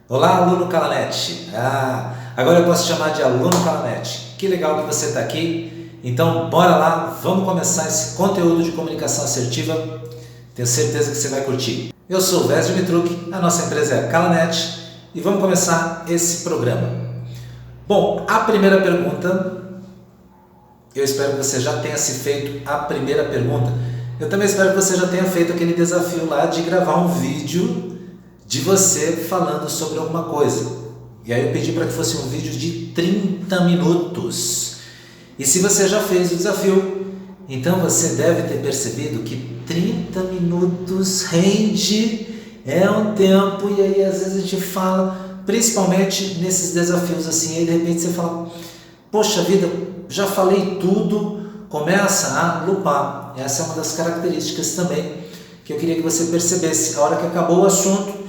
Olá, aluno Calanet. Agora eu posso te chamar de aluno Calanet. Que legal que você está aqui. Então, bora lá, vamos começar esse conteúdo de comunicação assertiva. Tenho certeza que você vai curtir. Eu sou o Vés Dimitruk, a nossa empresa é a Calanet e vamos começar esse programa. Bom, a primeira pergunta, eu espero que você já tenha se feito a primeira pergunta. Eu também espero que você já tenha feito aquele desafio lá de gravar um vídeo de você falando sobre alguma coisa. E aí eu pedi para que fosse um vídeo de 30 minutos. E se você já fez o desafio, então você deve ter percebido que 30 minutos rende, é um tempo, e aí às vezes a gente fala, principalmente nesses desafios assim, aí de repente você fala, poxa vida, já falei tudo, começa a lupar. Essa é uma das características também que eu queria que você percebesse, a hora que acabou o assunto.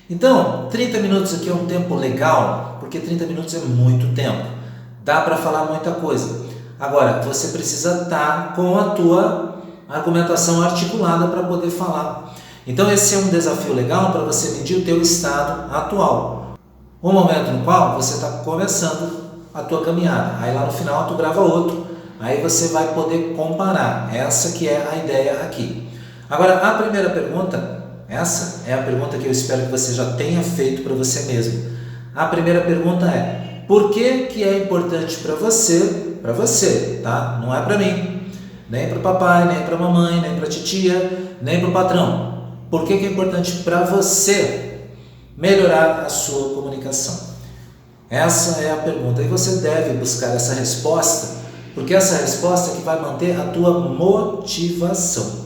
Então, 30 minutos aqui é um tempo legal, porque 30 minutos é muito tempo, dá para falar muita coisa. Agora, você precisa estar com a tua argumentação articulada para poder falar. Então, esse é um desafio legal para você medir o teu estado atual, o momento no qual você está começando a tua caminhada. Aí lá no final tu grava outro, aí você vai poder comparar. Essa que é a ideia aqui. Agora, a primeira pergunta, essa é a pergunta que eu espero que você já tenha feito para você mesmo. A primeira pergunta é: por que é importante para você, tá? Não é para mim, nem para o papai, nem para a mamãe, nem para a titia, nem para o patrão. Por que é importante para você melhorar a sua comunicação? Essa é a pergunta e você deve buscar essa resposta, porque essa resposta é que vai manter a tua motivação.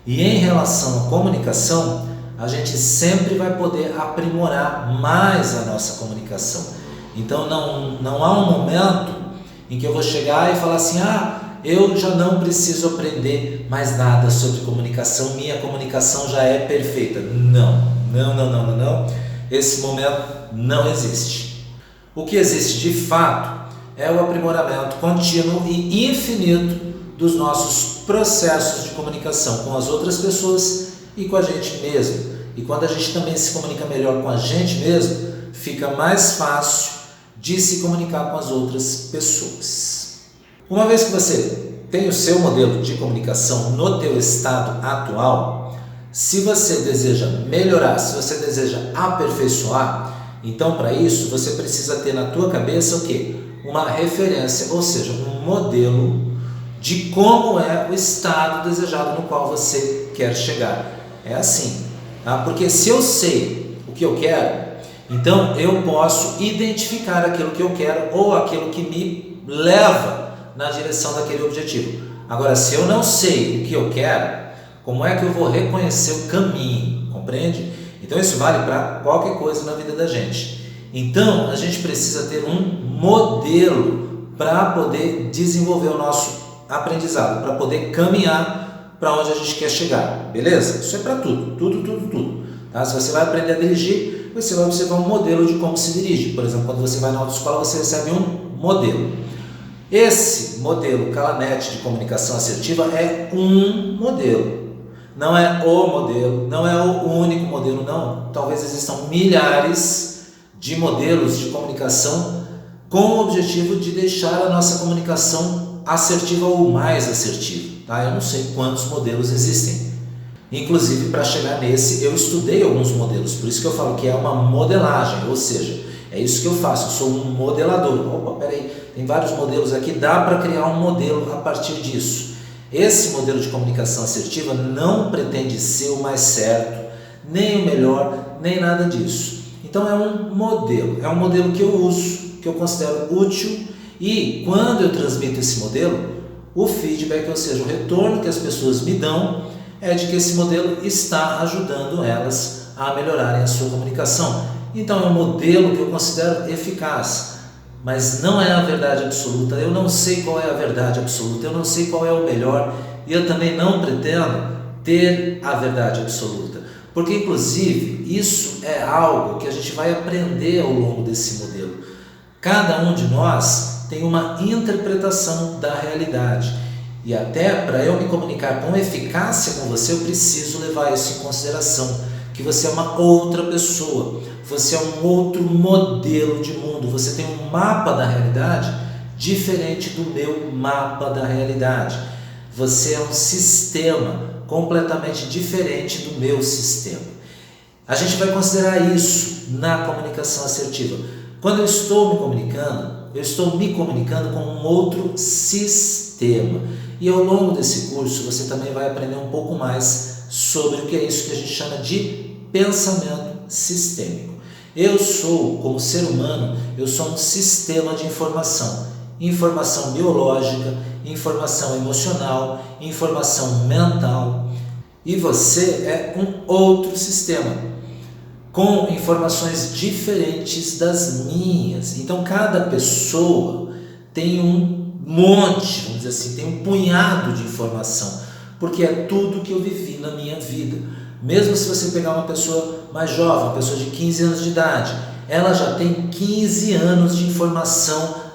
E em relação à comunicação, a gente sempre vai poder aprimorar mais a nossa comunicação. Então não há um momento em que eu vou chegar e falar assim, eu já não preciso aprender mais nada sobre comunicação, minha comunicação já é perfeita. Não. Esse momento não existe. O que existe de fato é o aprimoramento contínuo e infinito dos nossos processos de comunicação com as outras pessoas e com a gente mesmo. E quando a gente também se comunica melhor com a gente mesmo, fica mais fácil de se comunicar com as outras pessoas. Uma vez que você tem o seu modelo de comunicação no teu estado atual, se você deseja melhorar, se você deseja aperfeiçoar, então para isso você precisa ter na tua cabeça o quê? Uma referência, ou seja, um modelo de como é o estado desejado no qual você quer chegar. É assim, tá? Porque se eu sei o que eu quero, então eu posso identificar aquilo que eu quero ou aquilo que me leva na direção daquele objetivo. Agora, se eu não sei o que eu quero, como é que eu vou reconhecer o caminho? Compreende? Então isso vale para qualquer coisa na vida da gente. Então a gente precisa ter um modelo para poder desenvolver o nosso aprendizado, para poder caminhar para onde a gente quer chegar, beleza? Isso é para tudo. Tá? Se você vai aprender a dirigir, você vai observar um modelo de como se dirige. Por exemplo, quando você vai na autoescola, você recebe um modelo. Esse modelo Calanet de comunicação assertiva é um modelo. Não é o modelo, não é o único modelo, não. Talvez existam milhares de modelos de comunicação com o objetivo de deixar a nossa comunicação assertiva ou mais assertiva, tá? Eu não sei quantos modelos existem. Inclusive, para chegar nesse, eu estudei alguns modelos, por isso que eu falo que é uma modelagem, ou seja, é isso que eu faço, eu sou um modelador. Opa, peraí, tem vários modelos aqui, dá para criar um modelo a partir disso. Esse modelo de comunicação assertiva não pretende ser o mais certo, nem o melhor, nem nada disso. Então é um modelo que eu uso, que eu considero útil. E quando eu transmito esse modelo, o feedback, ou seja, o retorno que as pessoas me dão é de que esse modelo está ajudando elas a melhorarem a sua comunicação. Então é um modelo que eu considero eficaz, mas não é a verdade absoluta. Eu não sei qual é a verdade absoluta, eu não sei qual é o melhor e eu também não pretendo ter a verdade absoluta, porque inclusive isso é algo que a gente vai aprender ao longo desse modelo. Cada um de nós tem uma interpretação da realidade e até para eu me comunicar com eficácia com você eu preciso levar isso em consideração, que você é uma outra pessoa, você é um outro modelo de mundo, você tem um mapa da realidade diferente do meu mapa da realidade. Você é um sistema completamente diferente do meu sistema. A gente vai considerar isso na comunicação assertiva. Quando eu estou me comunicando com um outro sistema. E ao longo desse curso você também vai aprender um pouco mais sobre o que é isso que a gente chama de pensamento sistêmico. Eu sou, como ser humano, eu sou um sistema de informação. Informação biológica, informação emocional, informação mental. E você é um outro sistema, com informações diferentes das minhas. Então cada pessoa tem um monte, vamos dizer assim, tem um punhado de informação, porque é tudo que eu vivi na minha vida. Mesmo se você pegar uma pessoa mais jovem, uma pessoa de 15 anos de idade, ela já tem 15 anos de informação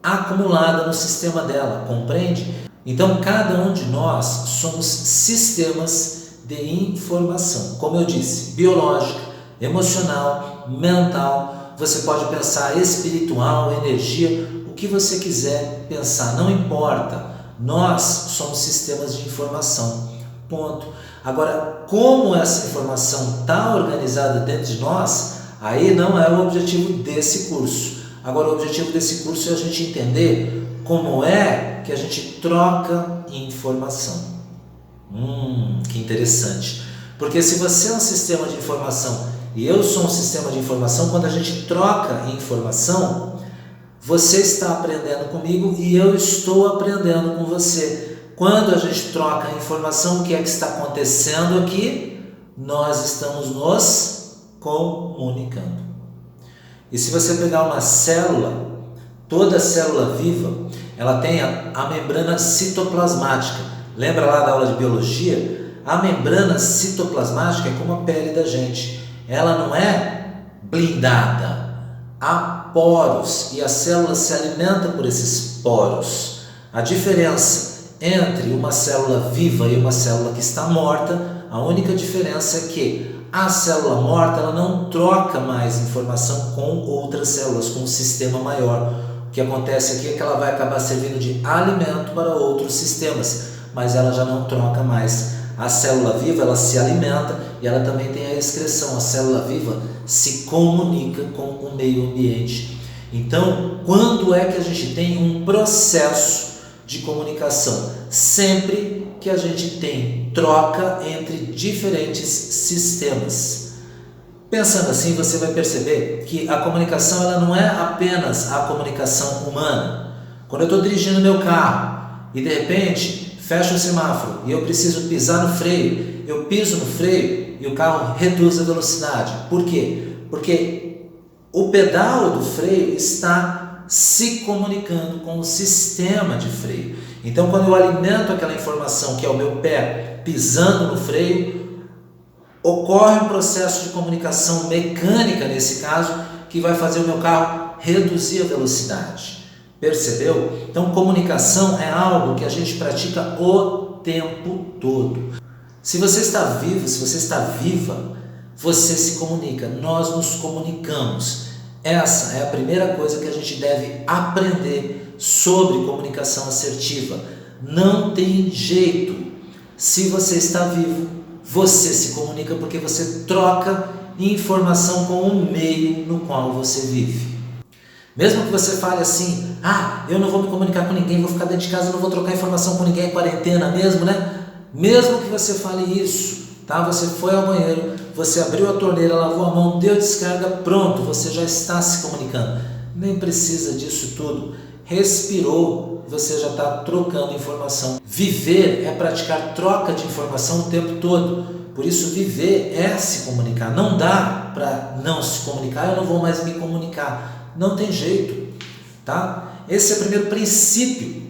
acumulada no sistema dela, compreende? Então cada um de nós somos sistemas de informação, como eu disse, biológica, emocional, mental, você pode pensar espiritual, energia, o que você quiser pensar, não importa, nós somos sistemas de informação, ponto. Agora, como essa informação está organizada dentro de nós, aí não é o objetivo desse curso. Agora, o objetivo desse curso é a gente entender como é que a gente troca informação. Que interessante. Porque se você é um sistema de informação e eu sou um sistema de informação, quando a gente troca informação, você está aprendendo comigo e eu estou aprendendo com você. Quando a gente troca informação, o que é que está acontecendo aqui? Nós estamos nos comunicando. E se você pegar uma célula, toda célula viva, ela tem a membrana citoplasmática. Lembra lá da aula de biologia? A membrana citoplasmática é como a pele da gente. Ela não é blindada. Há poros e a célula se alimenta por esses poros. A diferença entre uma célula viva e uma célula que está morta, a única diferença é que a célula morta ela não troca mais informação com outras células, com um sistema maior. O que acontece aqui é que ela vai acabar servindo de alimento para outros sistemas, mas ela já não troca mais. A célula viva ela se alimenta e ela também tem a excreção. A célula viva se comunica com o meio ambiente. Então, quando é que a gente tem um processo de comunicação? Sempre que a gente tem troca entre diferentes sistemas. Pensando assim, você vai perceber que a comunicação ela não é apenas a comunicação humana. Quando eu estou dirigindo meu carro e de repente fecha o semáforo e eu preciso pisar no freio, eu piso no freio e o carro reduz a velocidade. Por quê? Porque o pedal do freio está se comunicando com o sistema de freio. Então, quando eu alimento aquela informação que é o meu pé pisando no freio, ocorre um processo de comunicação mecânica, nesse caso, que vai fazer o meu carro reduzir a velocidade. Percebeu? Então, comunicação é algo que a gente pratica o tempo todo. Se você está vivo, se você está viva, você se comunica, nós nos comunicamos. Essa é a primeira coisa que a gente deve aprender sobre comunicação assertiva. Não tem jeito. Se você está vivo, você se comunica porque você troca informação com o meio no qual você vive. Mesmo que você fale assim, eu não vou me comunicar com ninguém, vou ficar dentro de casa, não vou trocar informação com ninguém, é quarentena mesmo, né? Mesmo que você fale isso, tá? Você foi ao banheiro, você abriu a torneira, lavou a mão, deu descarga, pronto, você já está se comunicando. Nem precisa disso tudo. Respirou, você já está trocando informação. Viver é praticar troca de informação o tempo todo. Por isso, viver é se comunicar. Não dá para não se comunicar, eu não vou mais me comunicar. Não tem jeito, tá? Esse é o primeiro princípio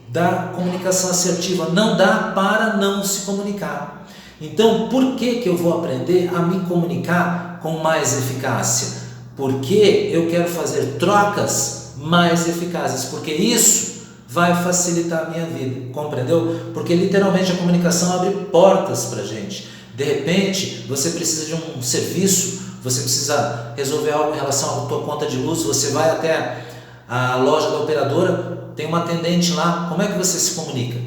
da comunicação assertiva. Não dá para não se comunicar. Então, por que eu vou aprender a me comunicar com mais eficácia? Porque eu quero fazer trocas mais eficazes, porque isso vai facilitar a minha vida, compreendeu? Porque literalmente a comunicação abre portas para a gente. De repente, você precisa de um serviço, você precisa resolver algo em relação à tua conta de luz, você vai até a loja da operadora, tem uma atendente lá, como é que você se comunica?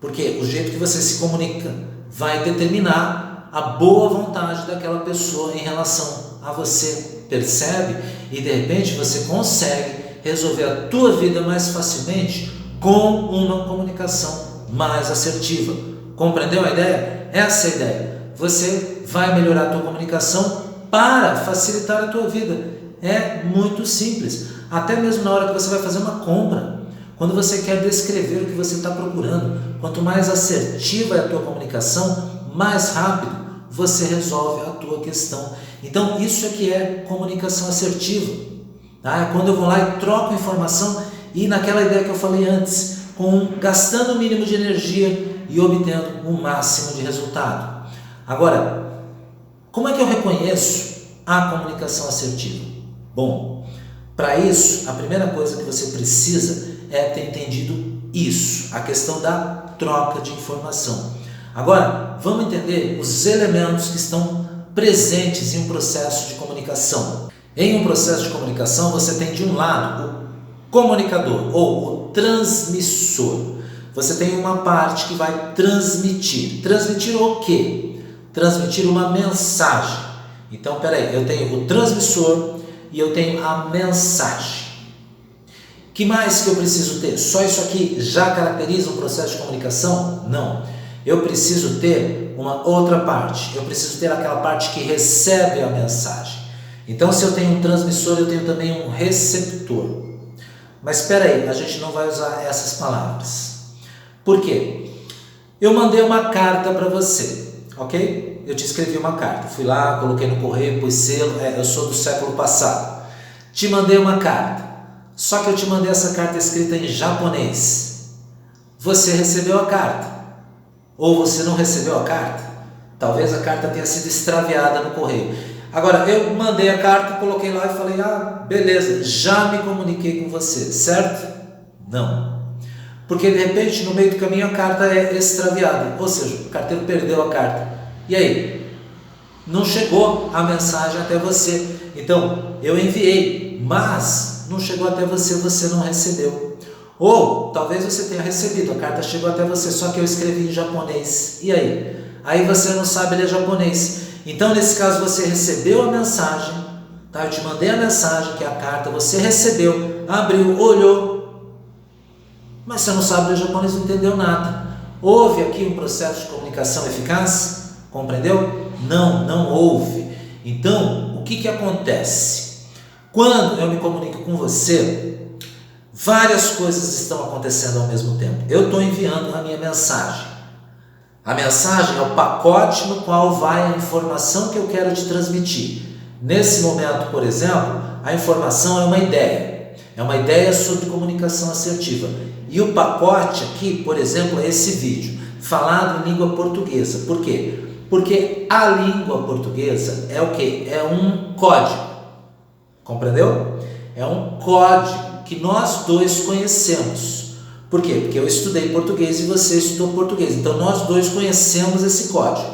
Porque o jeito que você se comunica vai determinar a boa vontade daquela pessoa em relação a você, percebe? E de repente você consegue resolver a tua vida mais facilmente com uma comunicação mais assertiva. Compreendeu a ideia? Essa é a ideia. Você vai melhorar a tua comunicação para facilitar a tua vida. É muito simples. Até mesmo na hora que você vai fazer uma compra, quando você quer descrever o que você está procurando, quanto mais assertiva é a tua comunicação, mais rápido você resolve a tua questão. Então isso é que é comunicação assertiva. Tá? É quando eu vou lá e troco informação e naquela ideia que eu falei antes, gastando o mínimo de energia e obtendo o máximo de resultado. Agora, como é que eu reconheço a comunicação assertiva? Bom, para isso, a primeira coisa que você precisa é ter entendido isso, a questão da troca de informação. Agora, vamos entender os elementos que estão presentes em um processo de comunicação. Em um processo de comunicação, você tem de um lado o comunicador ou o transmissor. Você tem uma parte que vai transmitir. Transmitir o quê? Transmitir uma mensagem. Então, peraí, eu tenho o transmissor e eu tenho a mensagem. Que mais que eu preciso ter? Só isso aqui já caracteriza um processo de comunicação? Não. Eu preciso ter uma outra parte. Eu preciso ter aquela parte que recebe a mensagem. Então, se eu tenho um transmissor, eu tenho também um receptor. Mas espera aí, a gente não vai usar essas palavras. Por quê? Eu mandei uma carta para você, ok? Eu te escrevi uma carta. Fui lá, coloquei no correio, pus selo. Eu sou do século passado. Te mandei uma carta. Só que eu te mandei essa carta escrita em japonês. Você recebeu a carta. Ou você não recebeu a carta. Talvez a carta tenha sido extraviada no correio. Agora, eu mandei a carta, coloquei lá e falei, beleza, já me comuniquei com você, certo? Não. Porque de repente, no meio do caminho, a carta é extraviada. Ou seja, o carteiro perdeu a carta. E aí? Não chegou a mensagem até você. Então, eu enviei, mas não chegou até você, você não recebeu. Ou talvez você tenha recebido, a carta chegou até você, só que eu escrevi em japonês. E aí? Aí você não sabe ler japonês. Então, nesse caso, você recebeu a mensagem, tá? Eu te mandei a mensagem, que é a carta, você recebeu, abriu, olhou, mas você não sabe ler japonês, não entendeu nada. Houve aqui um processo de comunicação eficaz? Compreendeu? Não, não houve. Então, o que acontece? Quando eu me comunico com você, várias coisas estão acontecendo ao mesmo tempo. Eu estou enviando a minha mensagem. A mensagem é o pacote no qual vai a informação que eu quero te transmitir. Nesse momento, por exemplo, a informação é uma ideia. É uma ideia sobre comunicação assertiva. E o pacote aqui, por exemplo, é esse vídeo, falado em língua portuguesa. Por quê? Porque a língua portuguesa é o quê? É um código. Compreendeu? É um código que nós dois conhecemos. Por quê? Porque eu estudei português e você estudou português. Então, nós dois conhecemos esse código.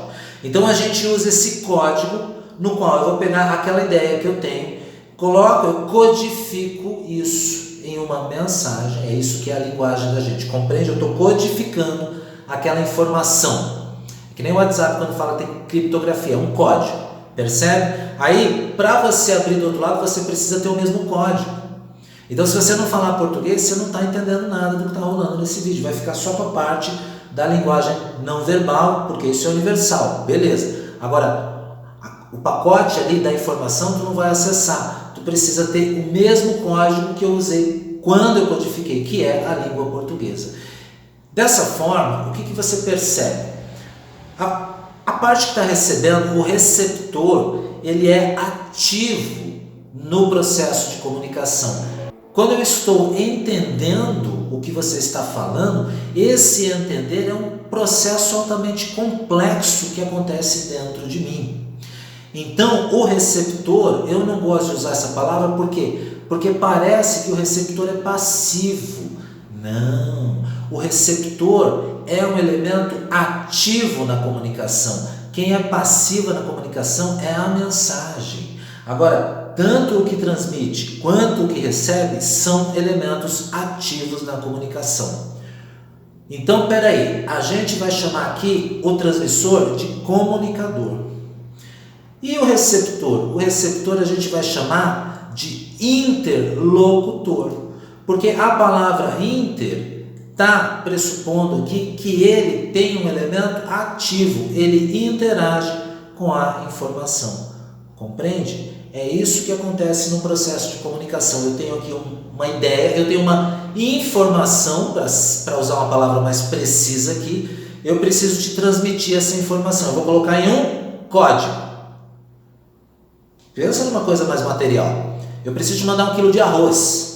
Então, a gente usa esse código no qual eu vou pegar aquela ideia que eu tenho, eu codifico isso em uma mensagem. É isso que é a linguagem da gente. Compreende? Eu estou codificando aquela informação. É que nem o WhatsApp quando fala tem criptografia, é um código. Percebe? Aí, para você abrir do outro lado, você precisa ter o mesmo código. Então, se você não falar português, você não está entendendo nada do que está rolando nesse vídeo. Vai ficar só com a parte da linguagem não verbal, porque isso é universal. Beleza. Agora, o pacote ali da informação tu não vai acessar. Tu precisa ter o mesmo código que eu usei quando eu codifiquei, que é a língua portuguesa. Dessa forma, o que você percebe? A parte que está recebendo, o receptor, ele é ativo no processo de comunicação. Quando eu estou entendendo o que você está falando, esse entender é um processo altamente complexo que acontece dentro de mim. Então, o receptor, eu não gosto de usar essa palavra, por quê? Porque parece que o receptor é passivo. Não, o receptor é um elemento ativo na comunicação. Quem é passiva na comunicação é a mensagem. Agora, tanto o que transmite quanto o que recebe são elementos ativos na comunicação. Então, peraí, a gente vai chamar aqui o transmissor de comunicador. E o receptor? O receptor a gente vai chamar de interlocutor. Porque a palavra inter está pressupondo aqui que ele tem um elemento ativo, ele interage com a informação. Compreende? É isso que acontece no processo de comunicação. Eu tenho aqui uma ideia, eu tenho uma informação, para usar uma palavra mais precisa aqui, eu preciso te transmitir essa informação. Eu vou colocar em um código. Pensa numa coisa mais material. Eu preciso te mandar 1 quilo de arroz.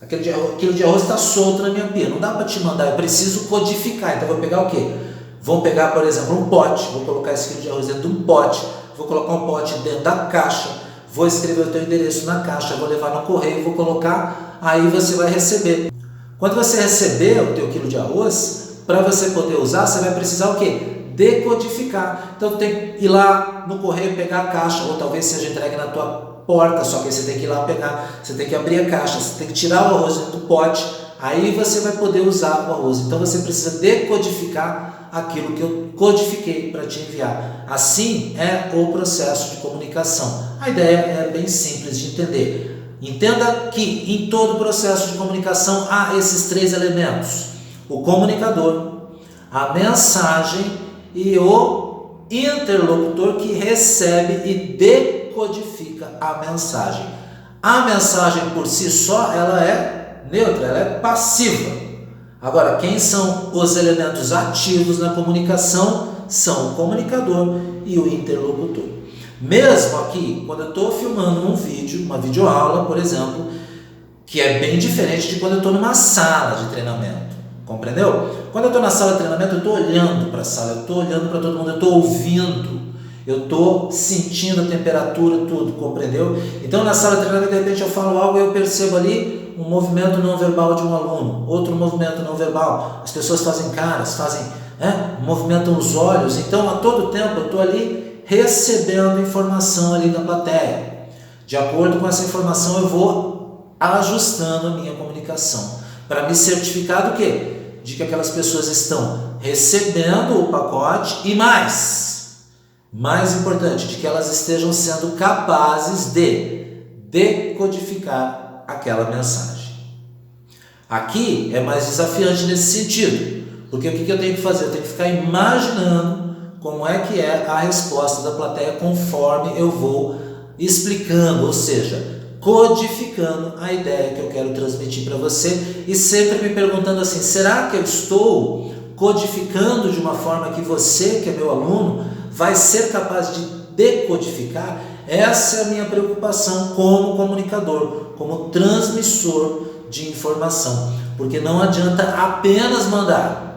Aquele quilo de arroz está solto na minha pia. Não dá para te mandar, eu preciso codificar. Então eu vou pegar o quê? Vou pegar, por exemplo, um pote. Vou colocar esse quilo de arroz dentro de um pote. Vou colocar um pote dentro da caixa. Vou escrever o teu endereço na caixa. Vou levar no correio, vou colocar. Aí você vai receber. Quando você receber o teu quilo de arroz, para você poder usar, você vai precisar o quê? Decodificar. Então tem que ir lá no correio pegar a caixa, ou talvez seja entregue na tua porta, só que você tem que ir lá pegar, você tem que abrir a caixa, você tem que tirar o arroz do pote, aí você vai poder usar o arroz. Então você precisa decodificar aquilo que eu codifiquei para te enviar. Assim é o processo de comunicação. A ideia é bem simples de entender. Entenda que em todo o processo de comunicação há esses 3 elementos: o comunicador, a mensagem e o interlocutor que recebe e decodifica a mensagem. A mensagem por si só, ela é neutra, ela é passiva. Agora, quem são os elementos ativos na comunicação? São o comunicador e o interlocutor. Mesmo aqui, quando eu estou filmando um vídeo, uma videoaula, por exemplo, que é bem diferente de quando eu estou numa sala de treinamento. Compreendeu? Quando eu estou na sala de treinamento, eu estou olhando para a sala, eu estou olhando para todo mundo, eu estou ouvindo. Eu estou sentindo a temperatura, tudo, compreendeu? Então, na sala de treinamento, de repente eu falo algo e eu percebo ali um movimento não verbal de um aluno, outro movimento não verbal. As pessoas fazem caras, movimentam os olhos. Então, a todo tempo eu estou ali recebendo informação ali da plateia. De acordo com essa informação, eu vou ajustando a minha comunicação para me certificar do quê? De que aquelas pessoas estão recebendo o pacote e mais importante, de que elas estejam sendo capazes de decodificar aquela mensagem. Aqui é mais desafiante nesse sentido, porque o que eu tenho que fazer? Eu tenho que ficar imaginando como é que é a resposta da plateia conforme eu vou explicando, ou seja, codificando a ideia que eu quero transmitir para você e sempre me perguntando assim, será que eu estou codificando de uma forma que você, que é meu aluno, vai ser capaz de decodificar? Essa é a minha preocupação como comunicador, como transmissor de informação, porque não adianta apenas mandar.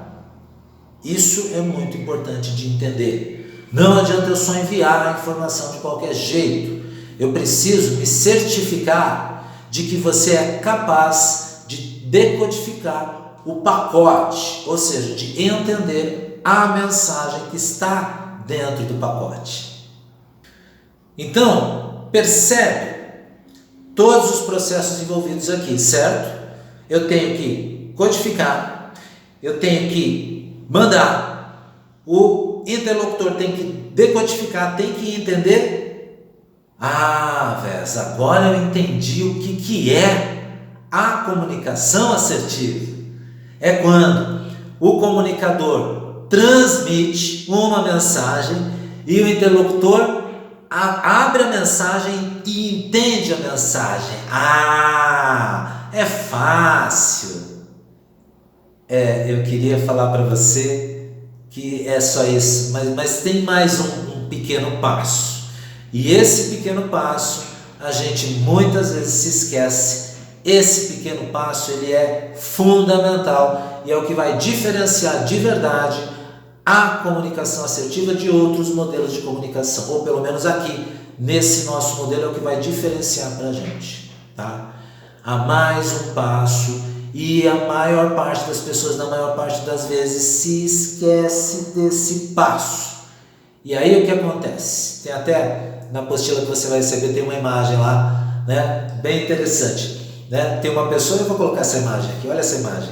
Isso é muito importante de entender. Não adianta eu só enviar a informação de qualquer jeito. Eu preciso me certificar de que você é capaz de decodificar o pacote, ou seja, de entender a mensagem que está dentro do pacote. Então, percebe todos os processos envolvidos aqui, certo? Eu tenho que codificar, eu tenho que mandar, o interlocutor tem que decodificar, tem que entender. Vés, agora eu entendi o que é a comunicação assertiva. É quando o comunicador transmite uma mensagem e o interlocutor abre a mensagem e entende a mensagem. É fácil. Eu queria falar para você que é só isso, mas tem mais um pequeno passo. E esse pequeno passo, a gente muitas vezes se esquece. Esse pequeno passo, ele é fundamental e é o que vai diferenciar de verdade a comunicação assertiva de outros modelos de comunicação, ou pelo menos aqui, nesse nosso modelo, é o que vai diferenciar para a gente, tá? Há mais um passo E a maior parte das pessoas, na maior parte das vezes, se esquece desse passo. E aí o que acontece? Tem até na apostila que você vai receber, tem uma imagem lá, né? Bem interessante, né? Tem uma pessoa, eu vou colocar essa imagem aqui, olha essa imagem.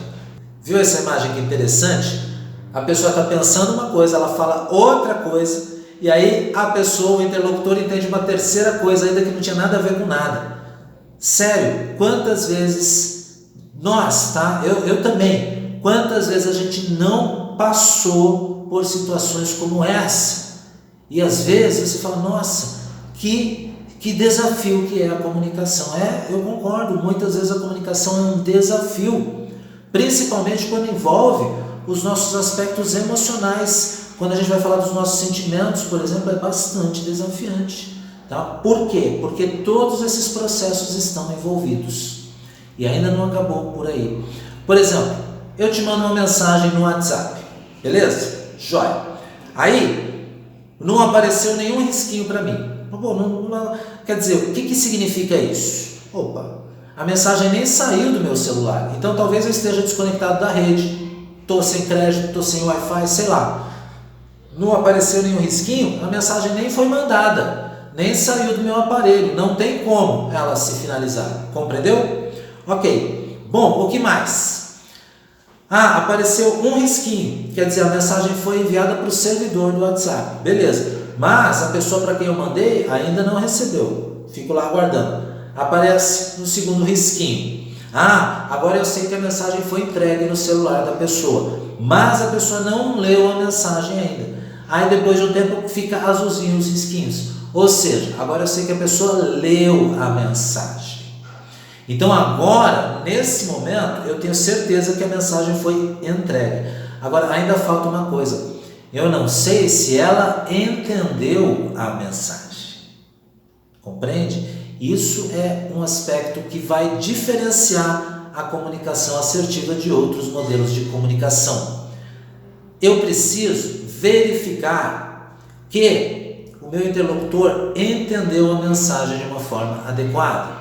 Viu essa imagem que interessante? A pessoa está pensando uma coisa, ela fala outra coisa, e aí a pessoa, o interlocutor, entende uma terceira coisa ainda que não tinha nada a ver com nada. Sério, quantas vezes nós, tá? Eu também, quantas vezes a gente não passou por situações como essa? E às vezes você fala, nossa, que desafio que é a comunicação. Eu concordo, muitas vezes a comunicação é um desafio, principalmente quando envolve os nossos aspectos emocionais. Quando a gente vai falar dos nossos sentimentos, por exemplo, é bastante desafiante. Tá? Por quê? Porque todos esses processos estão envolvidos. E ainda não acabou por aí. Por exemplo, eu te mando uma mensagem no WhatsApp, beleza? Jóia. Aí, não apareceu nenhum risquinho para mim. Bom, quer dizer, o que significa isso? Opa, a mensagem nem saiu do meu celular. Então, talvez eu esteja desconectado da rede. Estou sem crédito, estou sem Wi-Fi, sei lá. Não apareceu nenhum risquinho, a mensagem nem foi mandada, nem saiu do meu aparelho, não tem como ela se finalizar, compreendeu? Ok, bom, o que mais? Apareceu um risquinho, quer dizer, a mensagem foi enviada para o servidor do WhatsApp, beleza, mas a pessoa para quem eu mandei ainda não recebeu, fico lá aguardando. Aparece um segundo risquinho, agora eu sei que a mensagem foi entregue no celular da pessoa, mas a pessoa não leu a mensagem ainda. Aí depois de um tempo fica azulzinho os risquinhos. Ou seja, agora eu sei que a pessoa leu a mensagem. Então agora, nesse momento, eu tenho certeza que a mensagem foi entregue. Agora ainda falta uma coisa. Eu não sei se ela entendeu a mensagem. Compreende? Isso é um aspecto que vai diferenciar a comunicação assertiva de outros modelos de comunicação. Eu preciso verificar que o meu interlocutor entendeu a mensagem de uma forma adequada,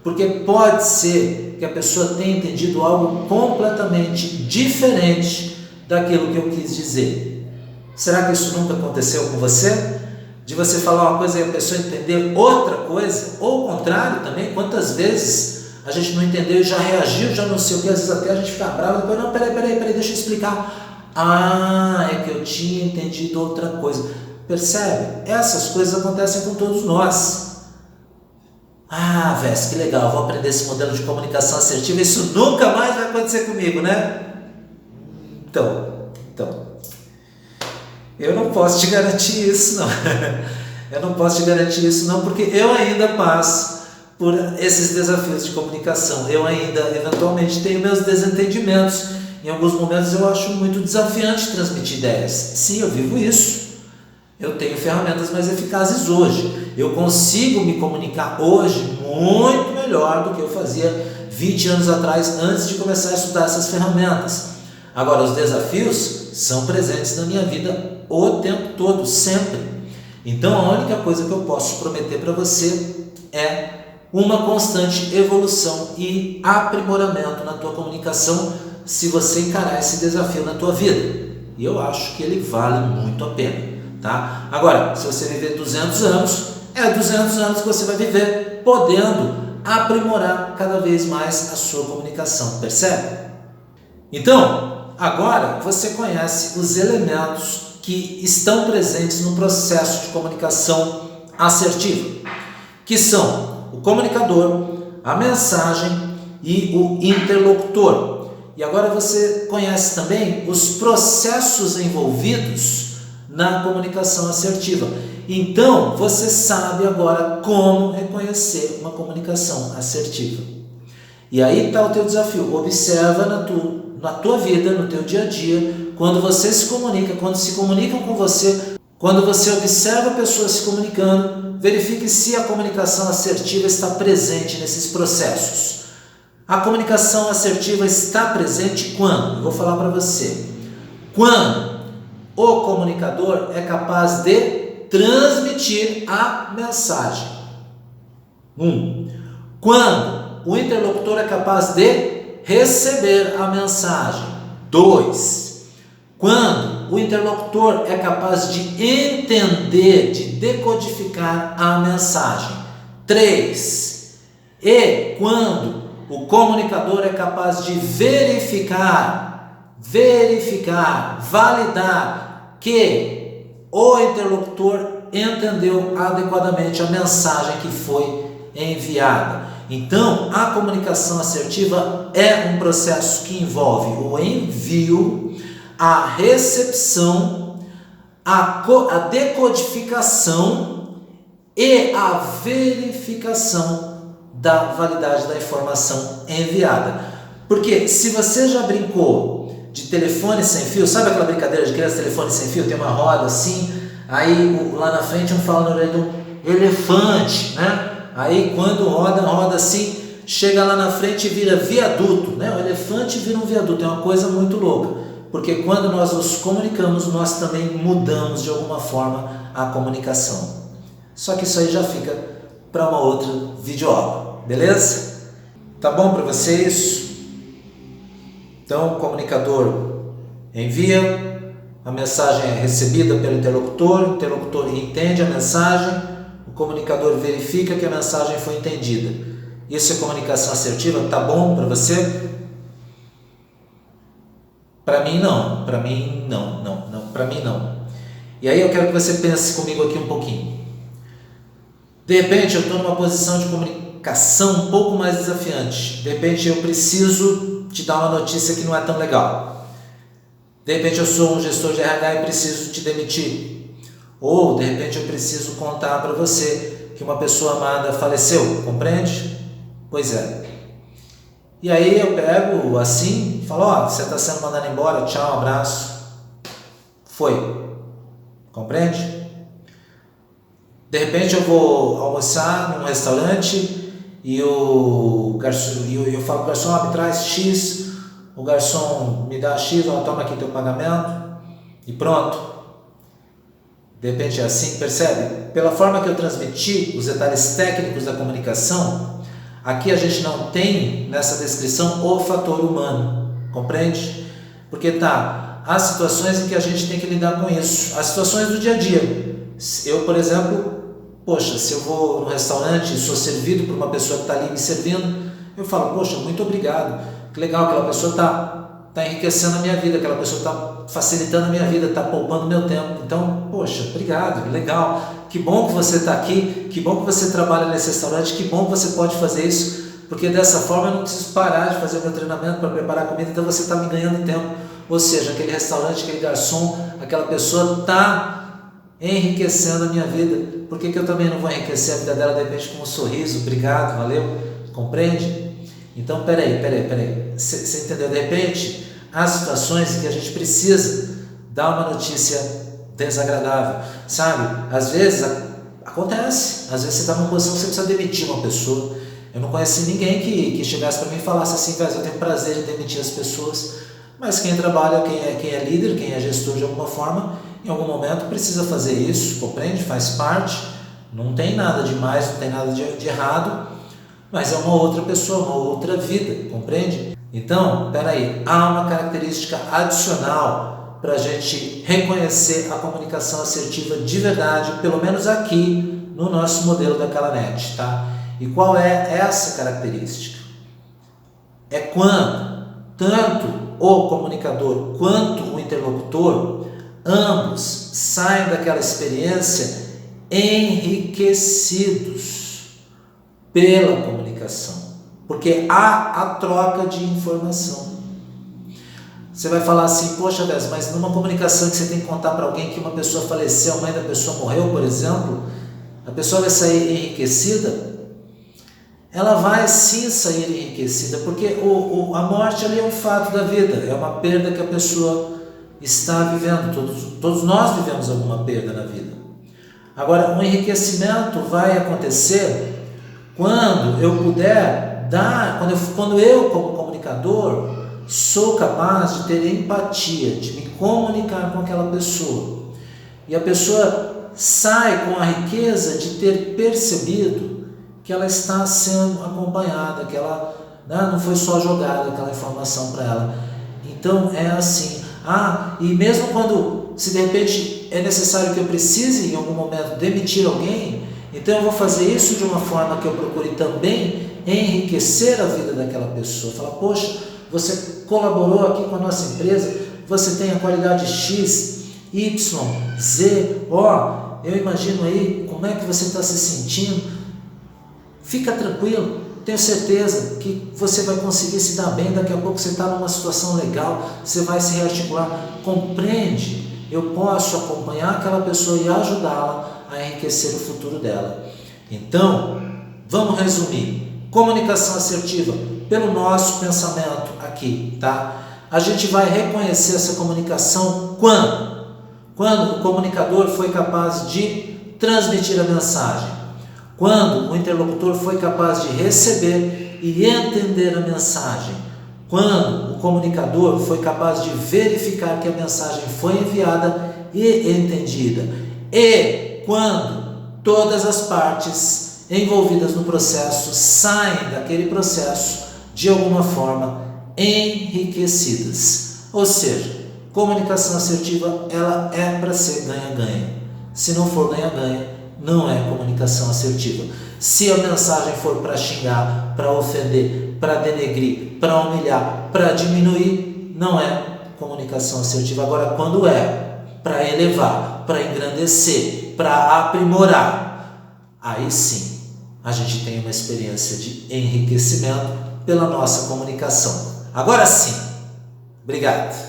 porque pode ser que a pessoa tenha entendido algo completamente diferente daquilo que eu quis dizer. Será que isso nunca aconteceu com você? De você falar uma coisa e a pessoa entender outra coisa, ou o contrário também, quantas vezes a gente não entendeu e já reagiu, já não sei o que, às vezes até a gente fica bravo, depois, não, peraí, deixa eu explicar. É que eu tinha entendido outra coisa. Percebe? Essas coisas acontecem com todos nós. Vés, que legal, vou aprender esse modelo de comunicação assertiva, isso nunca mais vai acontecer comigo, né? Então, eu não posso te garantir isso, não. Eu não posso te garantir isso, não, porque eu ainda passo por esses desafios de comunicação. Eu ainda, eventualmente, tenho meus desentendimentos. Em alguns momentos eu acho muito desafiante transmitir ideias. Sim, eu vivo isso. Eu tenho ferramentas mais eficazes hoje. Eu consigo me comunicar hoje muito melhor do que eu fazia 20 anos atrás, antes de começar a estudar essas ferramentas. Agora, os desafios são presentes na minha vida o tempo todo, sempre. Então, a única coisa que eu posso prometer para você é uma constante evolução e aprimoramento na tua comunicação, se você encarar esse desafio na tua vida. E eu acho que ele vale muito a pena, tá? Agora, se você viver 200 anos, é 200 anos que você vai viver podendo aprimorar cada vez mais a sua comunicação, percebe? Então, agora você conhece os elementos que estão presentes no processo de comunicação assertiva, que são o comunicador, a mensagem e o interlocutor. E agora você conhece também os processos envolvidos na comunicação assertiva. Então, você sabe agora como reconhecer uma comunicação assertiva. E aí está o teu desafio. Observa na tua vida, no teu dia a dia, quando você se comunica, quando se comunicam com você, quando você observa pessoas se comunicando, verifique se a comunicação assertiva está presente nesses processos. A comunicação assertiva está presente quando? Eu vou falar para você. Quando o comunicador é capaz de transmitir a mensagem. Quando o interlocutor é capaz de receber a mensagem. 2. Quando o interlocutor é capaz de entender, de decodificar a mensagem. 3. E quando o comunicador é capaz de verificar, validar que o interlocutor entendeu adequadamente a mensagem que foi enviada. Então, a comunicação assertiva é um processo que envolve o envio, a recepção, a decodificação e a verificação da validade da informação enviada. Porque se você já brincou de telefone sem fio, sabe aquela brincadeira de criança, telefone sem fio, tem uma roda assim, aí lá na frente um fala no orelha do elefante, né? Aí quando roda assim, chega lá na frente e vira viaduto, né? O elefante vira um viaduto, é uma coisa muito louca. Porque quando nós nos comunicamos, nós também mudamos de alguma forma a comunicação. Só que isso aí já fica para uma outra videoaula, beleza? Tá bom para vocês? Então, o comunicador envia, a mensagem é recebida pelo interlocutor, o interlocutor entende a mensagem, o comunicador verifica que a mensagem foi entendida. Isso é comunicação assertiva? Tá bom para você? Para mim não, para mim não. E aí eu quero que você pense comigo aqui um pouquinho. De repente eu estou numa posição de comunicação um pouco mais desafiante. De repente eu preciso te dar uma notícia que não é tão legal. De repente eu sou um gestor de RH e preciso te demitir. Ou de repente eu preciso contar para você que uma pessoa amada faleceu, compreende? Pois é. E aí eu pego assim, falo, você está sendo mandado embora, tchau, um abraço. Foi. Compreende? De repente eu vou almoçar num restaurante e o garçom, eu falo para o garçom, me traz X, o garçom me dá X, toma aqui teu pagamento e pronto. De repente é assim, percebe? Pela forma que eu transmiti os detalhes técnicos da comunicação, aqui a gente não tem nessa descrição o fator humano, compreende? Porque há situações em que a gente tem que lidar com isso, as situações do dia a dia. Eu, por exemplo, se eu vou no restaurante e sou servido por uma pessoa que está ali me servindo, eu falo, muito obrigado, que legal, aquela pessoa está enriquecendo a minha vida, aquela pessoa está facilitando a minha vida, está poupando o meu tempo, então, obrigado, legal, que bom que você está aqui, que bom que você trabalha nesse restaurante, que bom que você pode fazer isso, porque dessa forma eu não preciso parar de fazer o meu treinamento para preparar comida, então você está me ganhando tempo. Ou seja, aquele restaurante, aquele garçom, aquela pessoa está enriquecendo a minha vida. Por que eu também não vou enriquecer a vida dela de repente com um sorriso? Obrigado, valeu, compreende? Então, peraí, você entendeu? De repente, há situações em que a gente precisa dar uma notícia desagradável, sabe? Às vezes acontece, às vezes você está numa posição que você precisa demitir uma pessoa. Eu não conheci ninguém que chegasse para mim e falasse assim, eu tenho prazer em demitir as pessoas, mas quem trabalha, quem é líder, quem é gestor de alguma forma, em algum momento precisa fazer isso, compreende? Faz parte, não tem nada de mais, não tem nada de errado, mas é uma outra pessoa, uma outra vida, compreende? Então, há uma característica adicional para a gente reconhecer a comunicação assertiva de verdade, pelo menos aqui no nosso modelo da Calanet, tá? E qual é essa característica? É quando tanto o comunicador quanto o interlocutor, ambos saem daquela experiência enriquecidos pela comunicação, porque há a troca de informação. Você vai falar assim, mas numa comunicação que você tem que contar para alguém que uma pessoa faleceu, a mãe da pessoa morreu, por exemplo, a pessoa vai sair enriquecida? Ela vai sim sair enriquecida, porque a morte ali é um fato da vida, é uma perda que a pessoa está vivendo, todos nós vivemos alguma perda na vida. Agora, um enriquecimento vai acontecer quando eu puder dar, quando eu como comunicador sou capaz de ter empatia, de me comunicar com aquela pessoa, e a pessoa sai com a riqueza de ter percebido que ela está sendo acompanhada, que ela né? Não foi só jogada aquela informação para ela. Então é assim. E mesmo quando, se de repente é necessário que eu precise em algum momento demitir alguém, então eu vou fazer isso de uma forma que eu procure também enriquecer a vida daquela pessoa. Falar, poxa, você colaborou aqui com a nossa empresa, você tem a qualidade X, Y, Z, eu imagino aí como é que você está se sentindo. Fica tranquilo, tenho certeza que você vai conseguir se dar bem, daqui a pouco você está numa situação legal, você vai se rearticular, compreende? Eu posso acompanhar aquela pessoa e ajudá-la a enriquecer o futuro dela. Então, vamos resumir. Comunicação assertiva, pelo nosso pensamento aqui, tá? A gente vai reconhecer essa comunicação quando? Quando o comunicador foi capaz de transmitir a mensagem. Quando o interlocutor foi capaz de receber e entender a mensagem. Quando o comunicador foi capaz de verificar que a mensagem foi enviada e entendida. E quando todas as partes envolvidas no processo saem daquele processo de alguma forma enriquecidas. Ou seja, comunicação assertiva ela é para ser ganha-ganha. Se não for ganha-ganha, não é comunicação assertiva. Se a mensagem for para xingar, para ofender, para denegrir, para humilhar, para diminuir, não é comunicação assertiva. Agora, quando é para elevar, para engrandecer, para aprimorar, aí sim a gente tem uma experiência de enriquecimento pela nossa comunicação. Agora sim, obrigado.